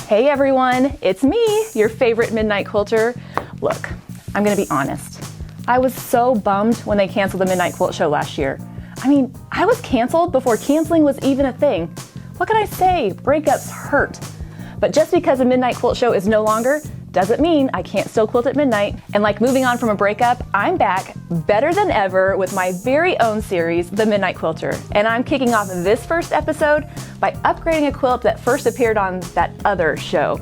Hey everyone, it's me, your favorite Midnight Quilter. Look, I'm gonna be honest. I was so bummed when they canceled the Midnight Quilt Show last year. I mean, I was canceled before canceling was even a thing. What can I say? Breakups hurt. But just because the Midnight Quilt Show is no longer, doesn't mean I can't still quilt at midnight. And like moving on from a breakup, I'm back better than ever with my very own series, The Midnight Quilter. And I'm kicking off this first episode by upgrading a quilt that first appeared on that other show.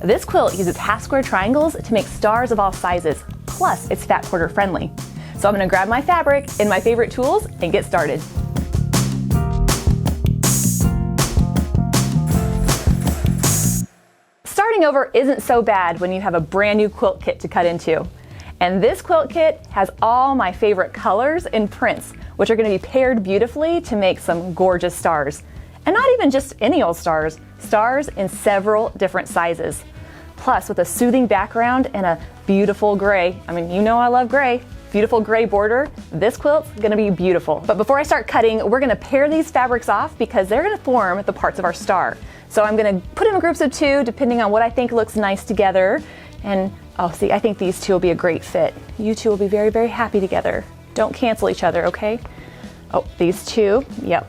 This quilt uses half square triangles to make stars of all sizes, plus it's fat quarter friendly. So I'm gonna grab my fabric and my favorite tools and get started. Starting over isn't so bad when you have a brand new quilt kit to cut into. And this quilt kit has all my favorite colors and prints, which are going to be paired beautifully to make some gorgeous stars. And not even just any old stars, stars in several different sizes. Plus, with a soothing background and a beautiful gray, I mean, you know I love gray, beautiful gray border, this quilt's gonna be beautiful. But before I start cutting, we're gonna pair these fabrics off because they're gonna form the parts of our star. So I'm gonna put them in groups of two, depending on what I think looks nice together. And oh, see, I think these two will be a great fit. You two will be very, very happy together. Don't cancel each other, okay? Oh, these two, yep.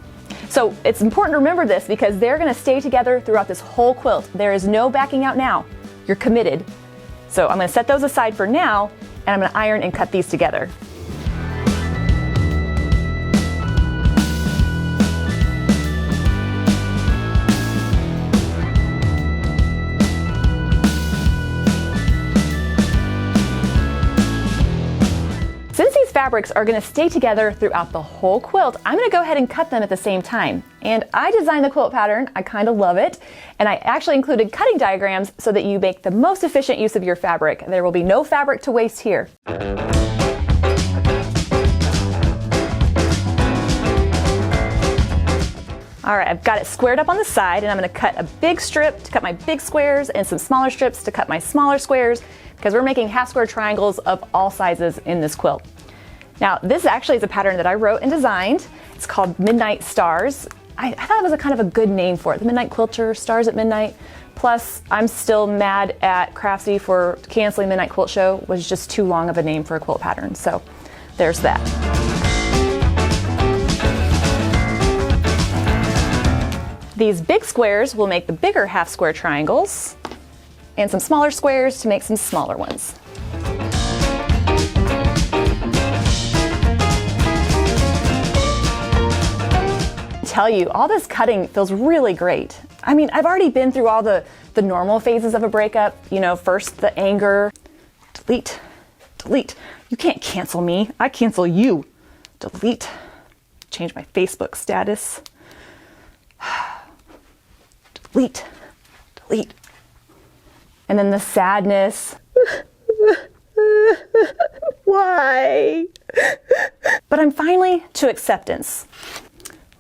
So it's important to remember this because they're gonna stay together throughout this whole quilt. There is no backing out now. You're committed. So I'm gonna set those aside for now, and I'm gonna iron and cut these together. Since these fabrics are gonna stay together throughout the whole quilt, I'm gonna go ahead and cut them at the same time. And I designed the quilt pattern, I kind of love it, and I actually included cutting diagrams so that you make the most efficient use of your fabric. There will be no fabric to waste here. All right, I've got it squared up on the side, and I'm gonna cut a big strip to cut my big squares and some smaller strips to cut my smaller squares, because we're making half square triangles of all sizes in this quilt. Now, this actually is a pattern that I wrote and designed. It's called Midnight Stars. I thought it was a kind of a good name for it. The Midnight Quilter, Stars at Midnight. Plus, I'm still mad at Craftsy for canceling Midnight Quilt Show. It was just too long of a name for a quilt pattern. So there's that. These big squares will make the bigger half square triangles, and some smaller squares to make some smaller ones. Tell you, all this cutting feels really great. I mean, I've already been through all the normal phases of a breakup. You know, first the anger, delete, delete. You can't cancel me, I cancel you. Delete, change my Facebook status. Delete, delete. And then the sadness. Why? But I'm finally to acceptance.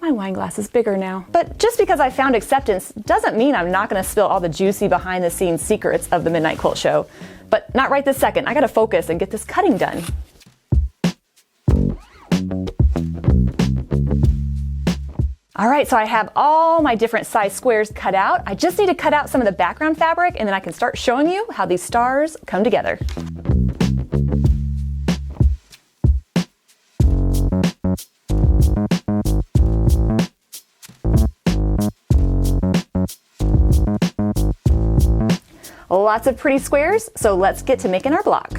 My wine glass is bigger now. But just because I found acceptance doesn't mean I'm not gonna spill all the juicy behind the scenes secrets of the Midnight Quilt Show. But not right this second. I gotta focus and get this cutting done. All right, so I have all my different size squares cut out. I just need to cut out some of the background fabric, and then I can start showing you how these stars come together. Lots of pretty squares, so let's get to making our block.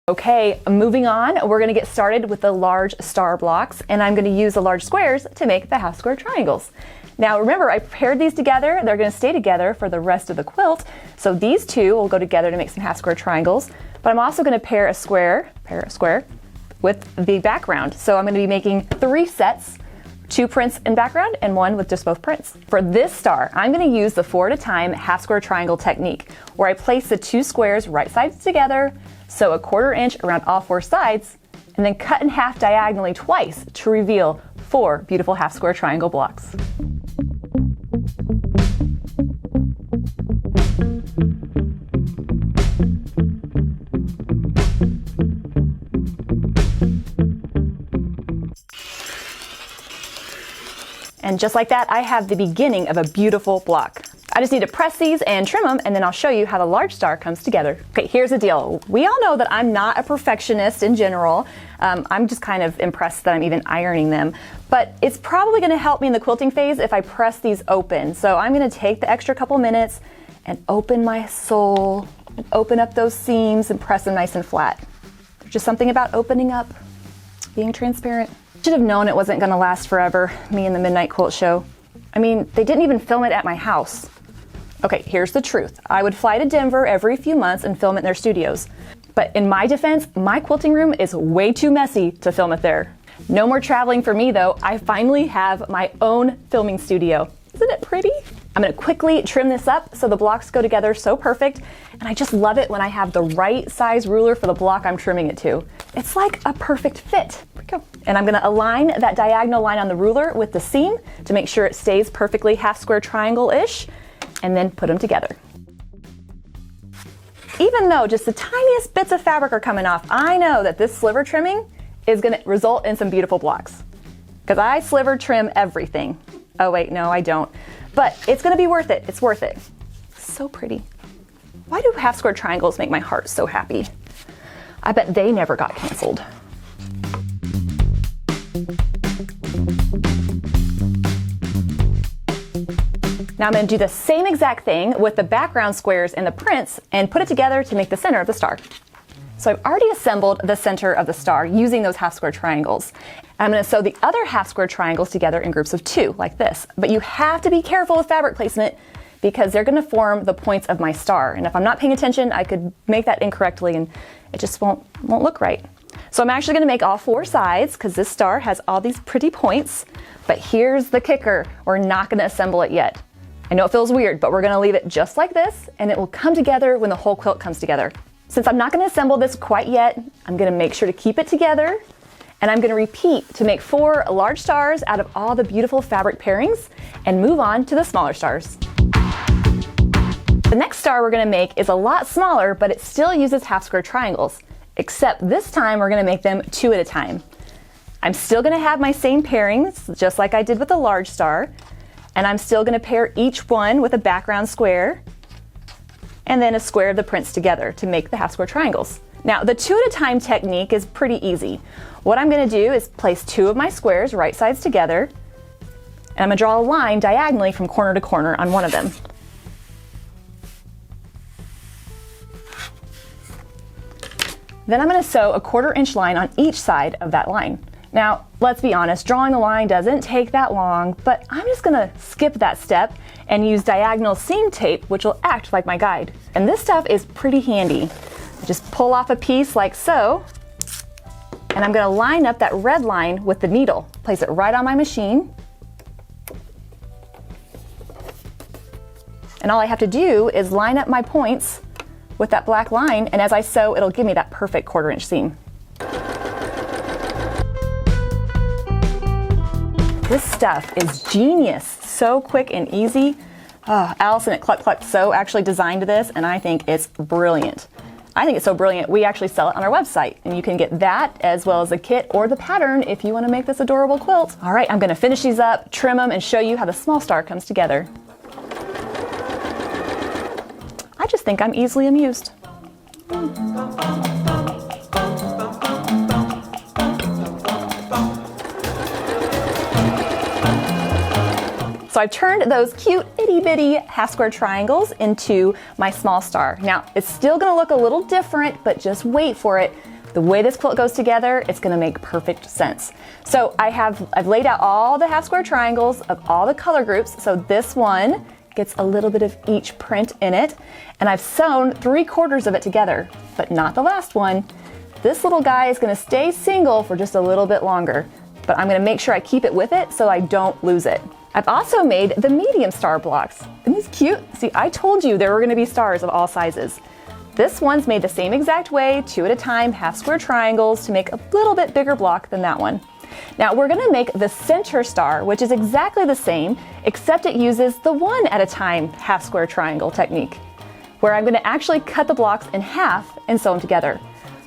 Okay, moving on, we're gonna get started with the large star blocks, and I'm gonna use the large squares to make the half square triangles. Now remember, I paired these together. They're gonna stay together for the rest of the quilt. So these two will go together to make some half square triangles, but I'm also gonna pair a square with the background. So I'm gonna be making 3 sets, 2 prints in background and 1 with just both prints. For this star, I'm gonna use the 4 at a time half square triangle technique, where I place the 2 squares right sides together, sew a 1/4 inch around all 4 sides, and then cut in half diagonally twice to reveal 4 beautiful half square triangle blocks. And just like that, I have the beginning of a beautiful block. I just need to press these and trim them, and then I'll show you how the large star comes together. Okay, here's the deal. We all know that I'm not a perfectionist in general. I'm just kind of impressed that I'm even ironing them. But it's probably gonna help me in the quilting phase if I press these open. So I'm gonna take the extra couple minutes and open my sole, and open up those seams and press them nice and flat. There's just something about opening up, being transparent. Should have known it wasn't gonna last forever, me and the Midnight Quilt show. I mean, they didn't even film it at my house. Okay, here's the truth. I would fly to Denver every few months and film it in their studios. But in my defense, my quilting room is way too messy to film it there. No more traveling for me though. I finally have my own filming studio. Isn't it pretty? I'm gonna quickly trim this up so the blocks go together so perfect. And I just love it when I have the right size ruler for the block I'm trimming it to. It's like a perfect fit. Here we go. And I'm gonna align that diagonal line on the ruler with the seam to make sure it stays perfectly half square triangle-ish, and then put them together. Even though just the tiniest bits of fabric are coming off, I know that this sliver trimming is gonna result in some beautiful blocks. Because I sliver trim everything. Oh wait, no, I don't. But it's gonna be worth it, it's worth it. So pretty. Why do half square triangles make my heart so happy? I bet they never got canceled. Now I'm going to do the same exact thing with the background squares and the prints and put it together to make the center of the star. So I've already assembled the center of the star using those half square triangles. I'm going to sew the other half square triangles together in groups of 2 like this. But you have to be careful with fabric placement because they're going to form the points of my star. And if I'm not paying attention, I could make that incorrectly and it just won't look right. So I'm actually going to make all 4 sides because this star has all these pretty points. But here's the kicker. We're not going to assemble it yet. I know it feels weird, but we're gonna leave it just like this and it will come together when the whole quilt comes together. Since I'm not gonna assemble this quite yet, I'm gonna make sure to keep it together and I'm gonna repeat to make 4 large stars out of all the beautiful fabric pairings and move on to the smaller stars. The next star we're gonna make is a lot smaller, but it still uses half square triangles, except this time we're gonna make them 2 at a time. I'm still gonna have my same pairings, just like I did with the large star, and I'm still gonna pair each one with a background square and then a square of the prints together to make the half square triangles. Now, the 2 at a time technique is pretty easy. What I'm gonna do is place 2 of my squares right sides together, and I'm gonna draw a line diagonally from corner to corner on one of them. Then I'm gonna sew a 1/4 inch line on each side of that line. Now, let's be honest, drawing a line doesn't take that long, but I'm just gonna skip that step and use diagonal seam tape, which will act like my guide. And this stuff is pretty handy. Just pull off a piece like so, and I'm gonna line up that red line with the needle. Place it right on my machine. And all I have to do is line up my points with that black line, and as I sew, it'll give me that perfect 1/4 inch seam. This stuff is genius, so quick and easy. Oh, Allison at Cluck Cluck Sew actually designed this, and I think it's brilliant. I think it's so brilliant, we actually sell it on our website, and you can get that as well as the kit or the pattern if you want to make this adorable quilt. All right, I'm going to finish these up, trim them, and show you how the small star comes together. I just think I'm easily amused. So I've turned those cute itty bitty half square triangles into my small star. Now it's still gonna look a little different, but just wait for it. The way this quilt goes together, it's gonna make perfect sense. So I've laid out all the half square triangles of all the color groups. So this one gets a little bit of each print in it. And I've sewn 3/4 of it together, but not the last one. This little guy is gonna stay single for just a little bit longer, but I'm gonna make sure I keep it with it so I don't lose it. I've also made the medium star blocks. Isn't these cute? See, I told you there were gonna be stars of all sizes. This one's made the same exact way, 2 at a time, half square triangles to make a little bit bigger block than that one. Now we're gonna make the center star, which is exactly the same, except it uses the 1 at a time half square triangle technique, where I'm gonna actually cut the blocks in half and sew them together.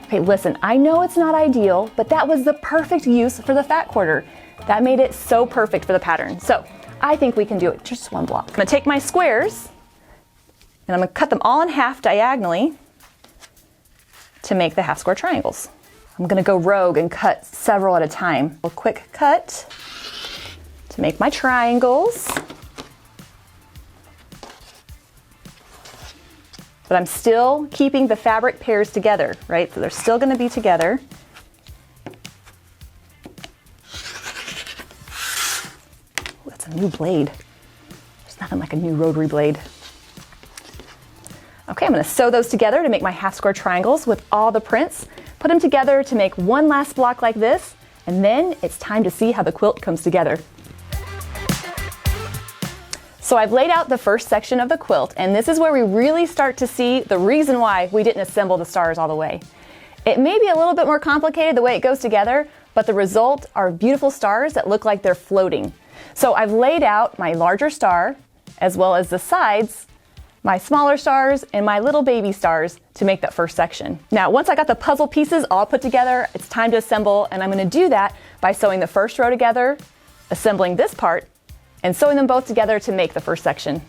Okay, listen, I know it's not ideal, but that was the perfect use for the fat quarter. That made it so perfect for the pattern. So I think we can do it just 1 block. I'm gonna take my squares And I'm going to cut them all in half diagonally to make the half square triangles. I'm going to go rogue and cut several at a time. A quick cut to make my triangles. But I'm still keeping the fabric pairs together, right? So they're still going to be together. Ooh, that's a new blade. There's nothing like a new rotary blade. Okay, I'm going to sew those together to make my half square triangles with all the prints. Put them together to make one last block like this, and then it's time to see how the quilt comes together. So I've laid out the first section of the quilt, and this is where we really start to see the reason why we didn't assemble the stars all the way. It may be a little bit more complicated the way it goes together, but the result are beautiful stars that look like they're floating. So I've laid out my larger star, as well as the sides, my smaller stars, and my little baby stars to make that first section. Now, once I got the puzzle pieces all put together, it's time to assemble, and I'm going to do that by sewing the first row together, assembling this part, and sewing them both together to make the first section.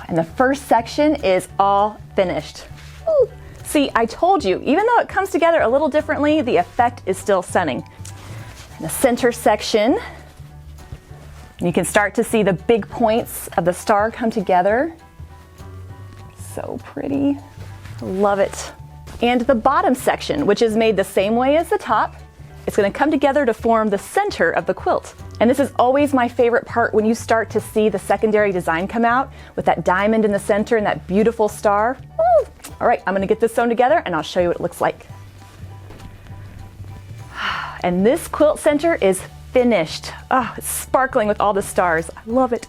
And the first section is all finished. Woo. See, I told you, even though it comes together a little differently, the effect is still stunning. In the center section, you can start to see the big points of the star come together. So pretty. Love it. And the bottom section, which is made the same way as the top, it's going to come together to form the center of the quilt. And this is always my favorite part when you start to see the secondary design come out with that diamond in the center and that beautiful star. Woo! All right, I'm going to get this sewn together and I'll show you what it looks like. And this quilt center is finished. Oh, it's sparkling with all the stars. I love it.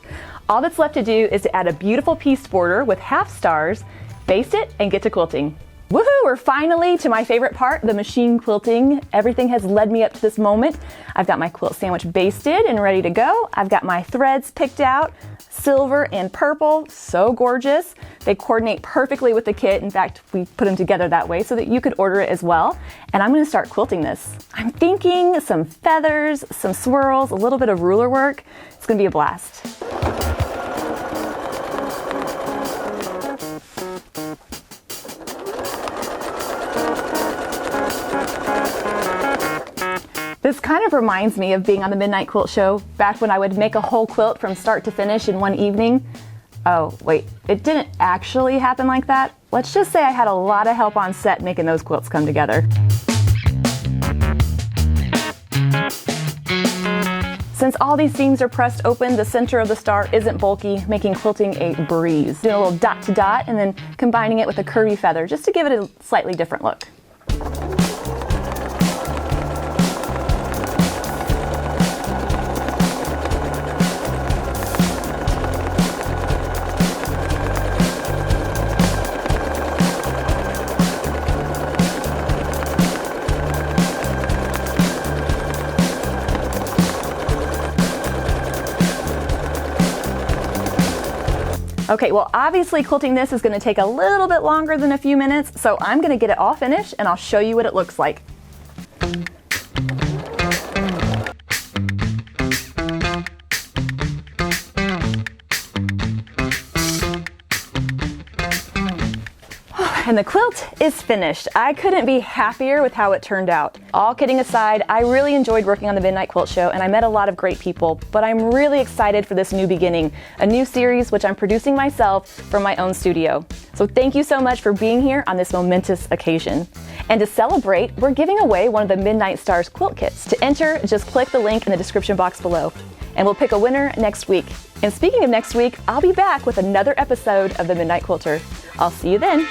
All that's left to do is to add a beautiful piece border with half stars, baste it, and get to quilting. Woohoo! We're finally to my favorite part, the machine quilting. Everything has led me up to this moment. I've got my quilt sandwich basted and ready to go. I've got my threads picked out, silver and purple, so gorgeous. They coordinate perfectly with the kit. In fact, we put them together that way so that you could order it as well. And I'm going to start quilting this. I'm thinking some feathers, some swirls, a little bit of ruler work. It's going to be a blast. This kind of reminds me of being on the Midnight Quilt show, back when I would make a whole quilt from start to finish in one evening. Oh, wait, it didn't actually happen like that. Let's just say I had a lot of help on set making those quilts come together. Since all these seams are pressed open, the center of the star isn't bulky, making quilting a breeze. Doing a little dot to dot and then combining it with a curvy feather just to give it a slightly different look. Okay, well obviously quilting this is going to take a little bit longer than a few minutes, so I'm going to get it all finished and I'll show you what it looks like. And the quilt is finished. I couldn't be happier with how it turned out. All kidding aside, I really enjoyed working on the Midnight Quilt show and I met a lot of great people, but I'm really excited for this new beginning, a new series which I'm producing myself from my own studio. So thank you so much for being here on this momentous occasion. And to celebrate, we're giving away one of the Midnight Stars quilt kits. To enter, just click the link in the description box below. And we'll pick a winner next week. And speaking of next week, I'll be back with another episode of the Midnight Quilter. I'll see you then.